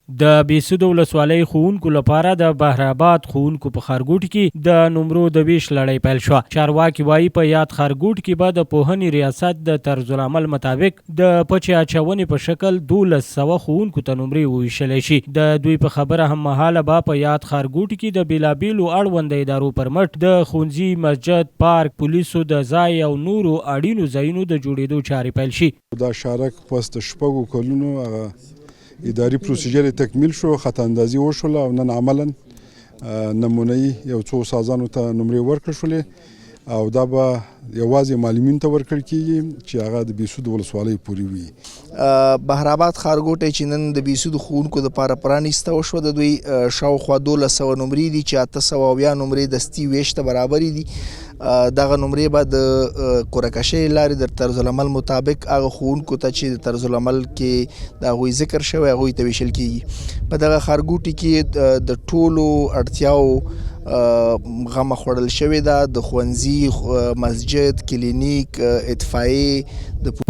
د بیسود ولسوالۍ ښوونکو لپاره د بهرآباد ښوونکو په ښارګوټي کې د نمرو د ویش لړۍ پیل شوه. چارواکي وايي په یاد ښارګوټي کې به د پوهنې ریاست د طرزالعمل مطابق د پچې اچونې په شکل 1200 ښوونکو ته نمرې وویشلی شي. د دوی په خبره هم مهاله به په یاد ښارګوټي کې د بېلابېلو اړونده ادارو پر مټ د ښوونځي، مسجد، پارک، پولیسو د ځای او نورو اړینو ځایونو د جوړېدو چارې پیل شي. دا شارک پس د شپږو کلونو اداري پروسیجر تکمیل شو، خط اندازي وشوله او نن عملا نمونه‌ای یو څو استادانو ته نمرې ورکړل شولې او دا به یوازې معلمینو ته ورکړل کېږي چې هغه د بیسود ولسوالۍ پورې وي. بهرآباد ښارګوټی چې نن د بیسود ښوونکو دپاره پرانیسته وشوه، د دوی شاوخوا 1200 نمرې دي چې 870 نمرې دستي ویش ته برابرې دي. دغه نمرې به د قرعه کشۍ لارې د طرزالعمل مطابق هغه ښوونکو ته چې د طرزالعمل کې د هغوی ذکر شوی هغوی ته ویشل کېږي. په دغه ښارګوټي کې د ټولو اړتیاو غمه خوړل شوې ده، د ښوونځي، مسجد، کلینیک، اطفایې.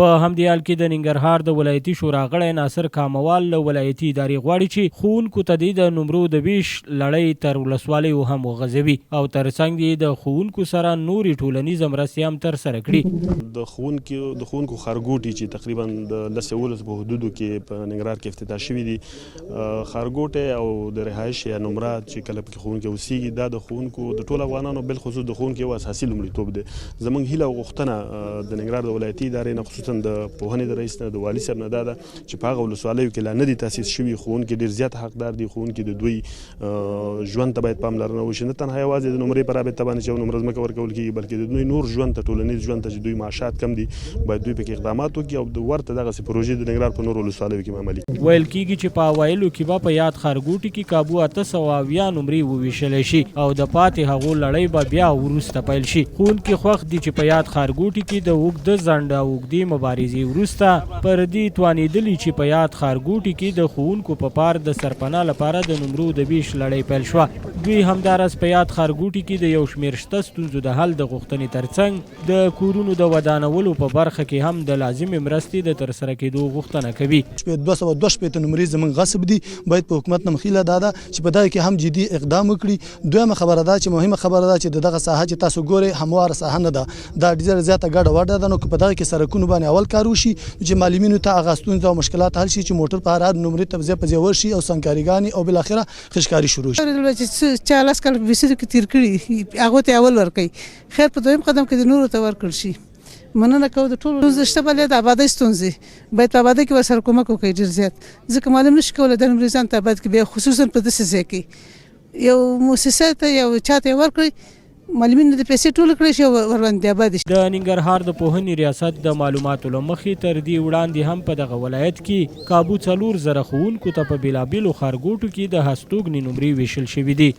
په همدې حال کې د ننګرهار د ولایتي شورا غړی ناصر کاموال له ولایتي ادارې غواړي چې ښوونکو ته د نمرو د ویش لړۍ تر ولسوالیو هم وغځوي او ترڅنګ یې د ښوونکو سره نورې ټولنیزه مرستې هم ترسره کړي. د ښوونکو ښارګوټي چې تقریبا د 10-11 په حدودو کې په ننګرهار کې افتتاح شوي دي، ښارګوټی او د رهایش یا نمره چې کله پکې ښوونکي اوسیږي، دا د ښوونکو د ټولو افغانانو بالخصوص د ښوونکو یو اساسي لومړیتوب دی. زموږ هیله او غوښتنه د ننګرهار د ولایتي ادارې نه، خصوصا د پوهنې د رئیس نه، د والي صاحب نه دا ده چې په هغه ولسوالیو کې لا نه دي تاسیس شوي ښوونکي ډېر زیات حقدار دي. ښوونکي د دوی ژوند ته باید پاملرنه وشي، نه تنها یوازې د نمرې په رابطه باندې چې یو نمره ځمکه ورکول کېږي، بلکې د دوی نور ژوند ته، ټولنیز ژوند ته چې دوی معاشات کم دي، باید دوی پکې اقدامات وکړي او د ورته دغسې پروژې د ننګرهار په نورو ولسوالیو کې عملي کړي. ویل کېږي چې په اوایلو کې به په یاد ښارګوټي کې کابو 870 نمرې وویشلی شي او د پاتې هغو لړۍ به بیا وروسته پیل شي. ښوونکي خوښ دي چې په یاد ښارګوټي کې د اوږده ځنډ او اوږدې مبارزې وروسته پر دې توانېدلي چې په یاد ښارګوټي کې د ښوونکو په پار د سرپناه لپاره د نمرو د ویش لړۍ پیل شوه. دوی همداراز په یاد ښارګوټي کې د یو شمېر شته ستونزو د حل د غوښتنې ترڅنګ د کورونو د ودانولو په برخه کې هم د لازمې مرستې د ترسره کېدو غوښتنه کوي. 262 نمرې زموږ غصب دي، باید په حکومت نه مخیله دا ده چې په دغه کې هم جدي اقدام وکړي. دویمه خبره ده چې مهمه خبره ده چې دغه ساحه چې تاسو ګورئ همواره ساحه نه ده، دا ډېره زیاته ګډه وډه ده. نو که په دغه کې سړکونو باندې اول کار وشي چې معلمینو ته هغه ستونزې او مشکلات حل شي، چې موټر په هر حال نمرې ته ځای په ځای ورشي او سنګکاریګانې او بالاخره خشکاري شروع شي. چې 40 کال په بیسود کې تیر کړي هغو ته اول ورکوي، خیر په دویم قدم کې د نورو ته ورکړل شي. مننه کوو د ټولو ستونزې شته، بلې د آبادۍ ستونزې باید په آبادۍ کې ورسره کومک وکړي ډېر زیات، ځکه معلم نشي کولی د نمرې ځان ته آباد کړي، بیا خصوصا په داسې ځای کې یو مؤسسه ته یو چا ته ورکړي، معلمین د پیسې ټول کړی شي او ورباندې آباد شي. د ننګرهار د پوهنې ریاست د معلوماتو له مخې تر دې وړاندې هم په دغه ولایت کې کابو 4,000 ښوونکو ته په بېلابېلو ښارګوټو کې د هستوګنې نمرې ویشل شوي دي.